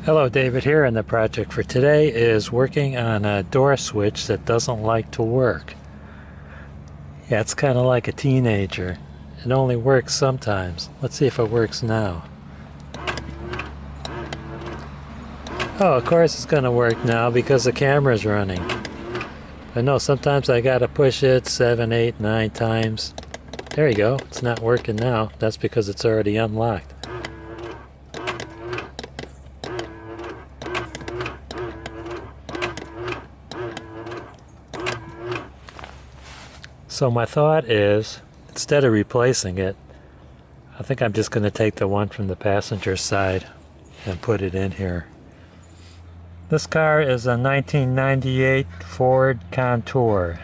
Hello, David here, and the project for today is working on a door switch that doesn't like to work. Yeah, it's kind of like a teenager. It only works sometimes. Let's see if it works now. Oh, of course it's going to work now because the camera's running. But no, sometimes I got to push it 7, 8, 9 times. There you go. It's not working now. That's because it's already unlocked. So my thought is, instead of replacing it, I think I'm just going to take the one from the passenger side and put it in here. This car is a 1998 Ford Contour.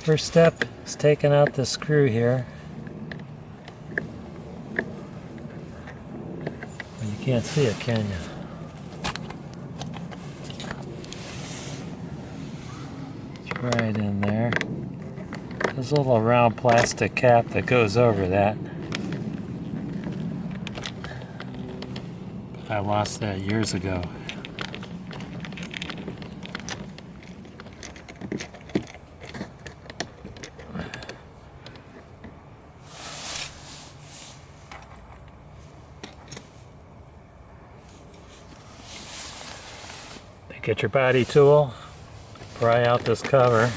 First step is taking out the screw here. Well, you can't see it, can you? Right in there. There's a little round plastic cap that goes over that. I lost that years ago. Get your body tool, pry out this cover.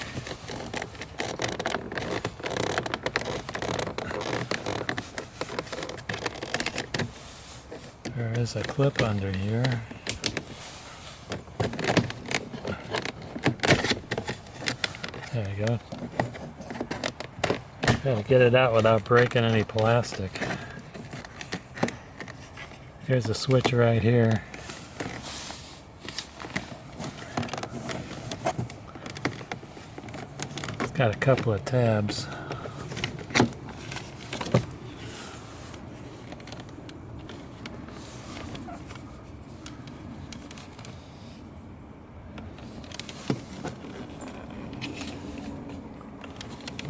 There is a clip under here. There you go. Gotta get it out without breaking any plastic. Here's a switch right here. It's got a couple of tabs.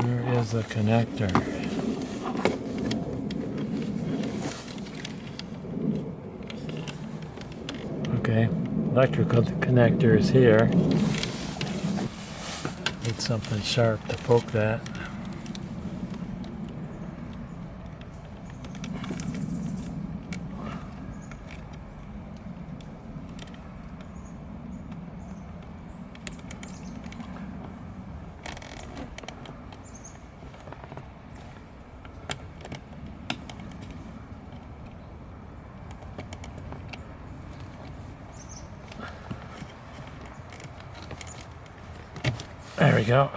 Where is the connector? Okay, electrical connector is here. Need something sharp to poke that. There we go.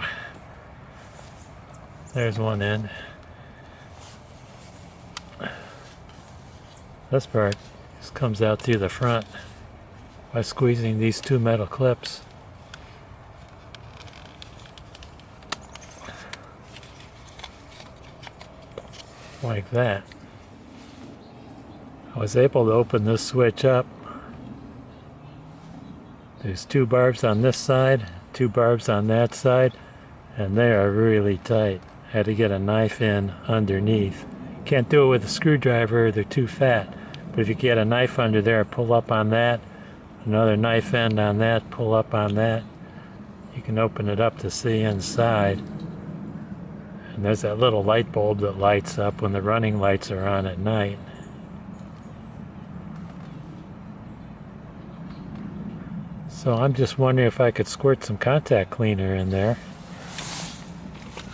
There's one end. This part just comes out through the front by squeezing these two metal clips. Like that. I was able to open this switch up. There's two barbs on this side, two barbs on that side, and they are really tight. I had to get a knife in underneath. Can't do it with a screwdriver, they're too fat. But if you get a knife under there, pull up on that, another knife end on that, pull up on that, you can open it up to see inside. And there's that little light bulb that lights up when the running lights are on at night. So I'm just wondering if I could squirt some contact cleaner in there.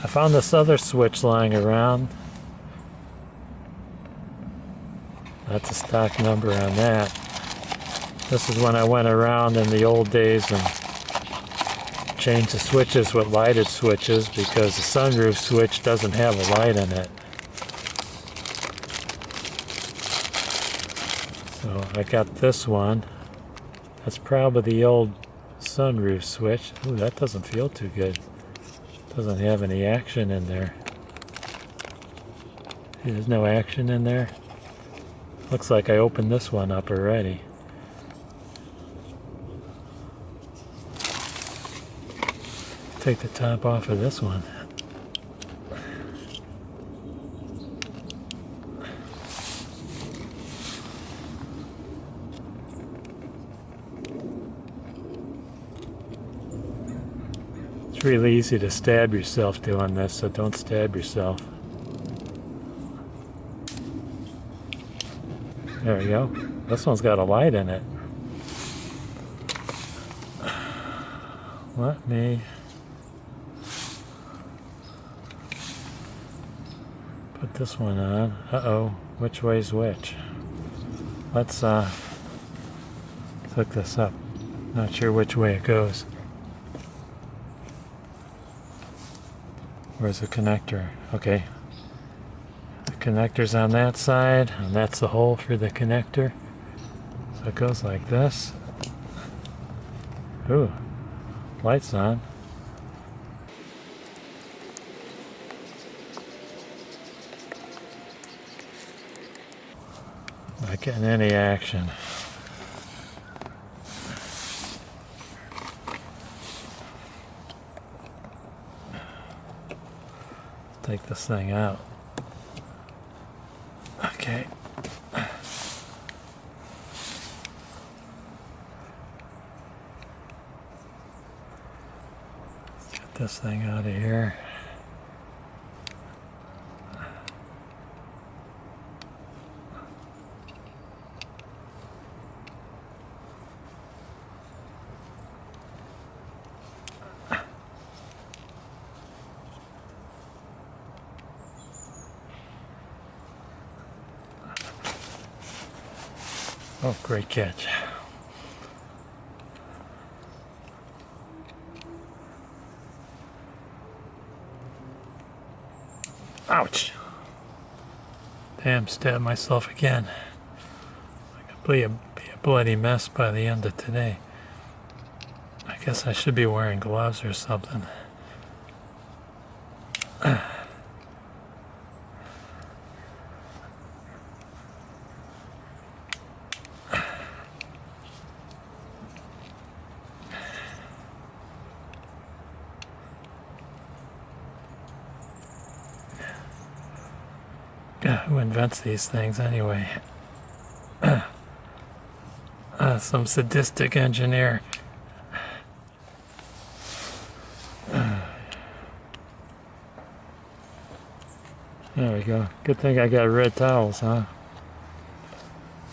I found this other switch lying around. That's a stock number on that. This is when I went around in the old days and changed the switches with lighted switches because the sunroof switch doesn't have a light in it. So I got this one. That's probably the old sunroof switch. Ooh, that doesn't feel too good. Doesn't have any action in there. See, there's no action in there. Looks like I opened this one up already. Take the top off of this one. It's really easy to stab yourself doing this, so don't stab yourself. There we go. This one's got a light in it. Let me put this one on. Uh-oh, which way's which? Let's look this up. Not sure which way it goes. Where's the connector? Okay. The connector's on that side, and that's the hole for the connector. So it goes like this. Ooh, lights on. Not getting any action. Take this thing out. Okay. Let's get this thing out of here. Oh, great catch. Ouch. Damn, stabbed myself again. I could be a bloody mess by the end of today. I guess I should be wearing gloves or something. Who invents these things anyway? Some sadistic engineer. There we go. Good thing I got red towels, huh?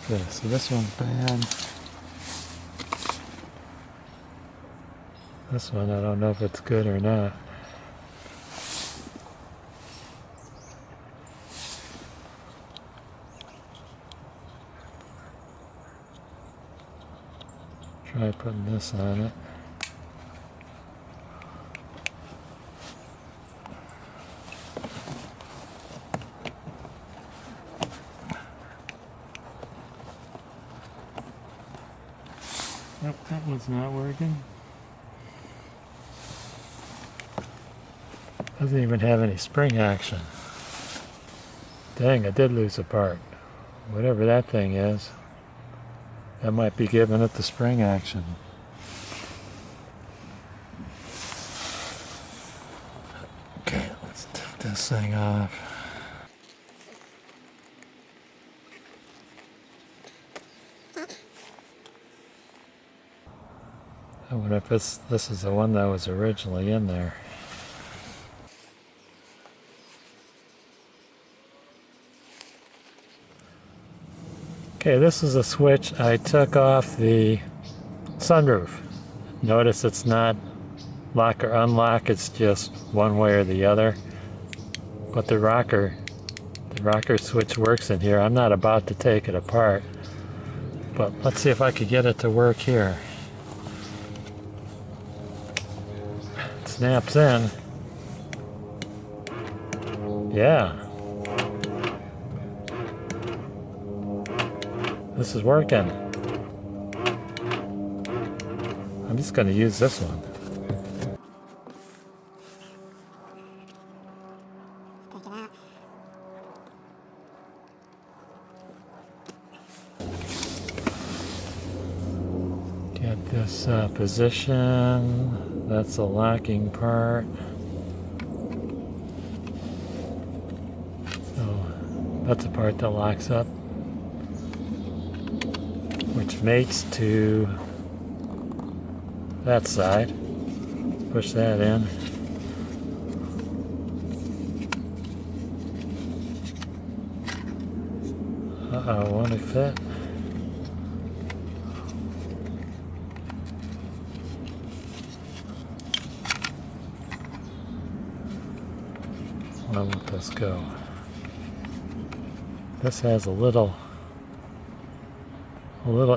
Okay, so this one's bad. This one, I don't know if it's good or not. Try putting this on it. Nope, that one's not working. Doesn't even have any spring action. Dang, I did lose a part. Whatever that thing is. That might be giving it the spring action. Okay, let's take this thing off. I wonder if this is the one that was originally in there. Okay, this is a switch. I took off the sunroof. Notice it's not lock or unlock, it's just one way or the other. But the rocker switch works in here. I'm not about to take it apart, but let's see if I could get it to work here. It snaps in. Yeah. This is working. I'm just going to use this one. Get this position. That's the locking part. So that's the part that locks up, which mates to that side. push that in. Uh-oh, won't it fit? Why won't this go? This has a little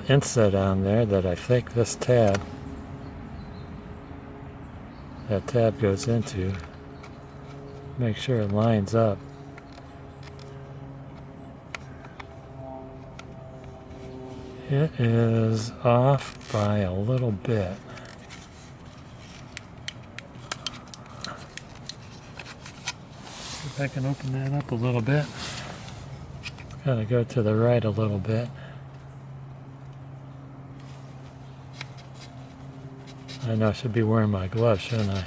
inset on there that I think this tab, that tab goes into. Make sure it lines up. It is off by a little bit. See if I can open that up a little bit. Gotta go to the right a little bit. I know I should be wearing my gloves, shouldn't I?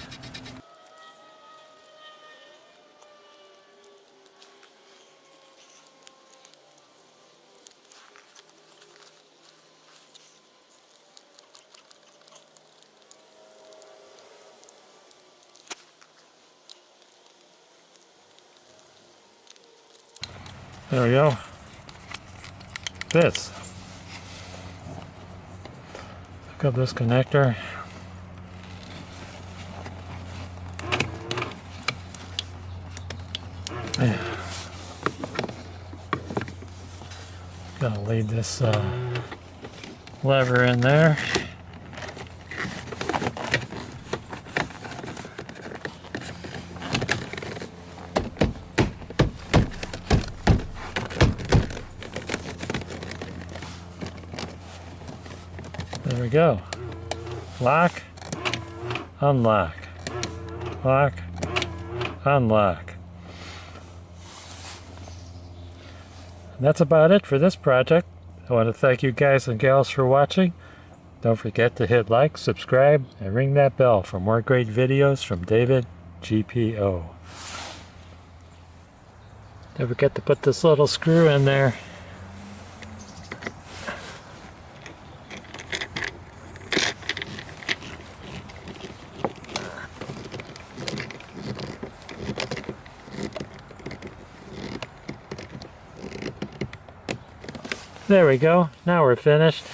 There we go. Fits. Hook up this connector. Gotta lead this lever in there. There we go. Lock, unlock, lock, unlock. And that's about it for this project. I want to thank you guys and gals for watching. Don't forget to hit like, subscribe, and ring that bell for more great videos from David GPO. Don't forget to put this little screw in there. There we go. Now we're finished.